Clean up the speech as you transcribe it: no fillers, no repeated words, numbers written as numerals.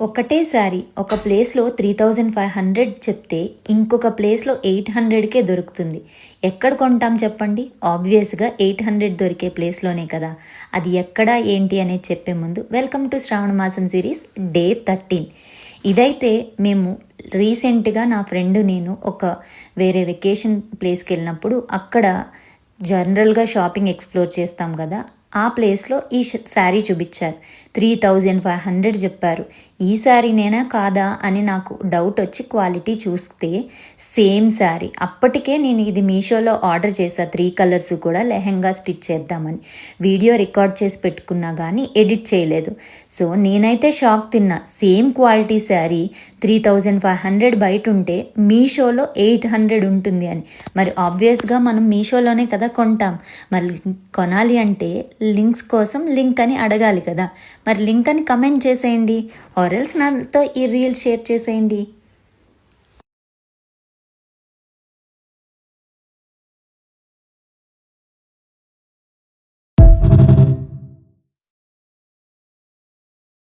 ఒకటేసారి ఒక ప్లేస్లో 3500 చెప్తే ఇంకొక ప్లేస్లో 800కే దొరుకుతుంది. ఎక్కడ కొంటాం చెప్పండి? ఆబ్వియస్గా 800 దొరికే ప్లేస్లోనే కదా. అది ఎక్కడ ఏంటి అనేది చెప్పే ముందు వెల్కమ్ టు శ్రావణ మాసం సిరీస్ డే 13. ఇదైతే మేము రీసెంట్గా నా ఫ్రెండ్ నేను ఒక వేరే వెకేషన్ ప్లేస్కి వెళ్ళినప్పుడు అక్కడ జనరల్గా షాపింగ్ ఎక్స్ప్లోర్ చేస్తాం కదా, ఆ ప్లేస్లో ఈ శారీ చూపించారు. 3500 చెప్పారు. ఈ శారీనేనా కాదా అని నాకు డౌట్ వచ్చి క్వాలిటీ చూస్తే సేమ్ శారీ. అప్పటికే నేను ఇది మీషోలో ఆర్డర్ చేశాను. 3 కలర్స్ కూడా లెహెంగా స్టిచ్ చేద్దామని వీడియో రికార్డ్ చేసి పెట్టుకున్నా కానీ ఎడిట్ చేయలేదు. సో నేనైతే షాక్ తిన్నా. సేమ్ క్వాలిటీ శారీ 3500 బయట ఉంటే మీషోలో 800 ఉంటుంది అని. మరి ఆబ్వియస్గా మనం మీషోలోనే కదా కొంటాం. మరి కొనాలి అంటే లింక్స్ కోసం లింక్ అని అడగాలి కదా. మరి లింక్ అని కమెంట్ చేసేయండి, ఆర్ఎల్స్ నాతో ఈ రీల్ షేర్ చేసేయండి.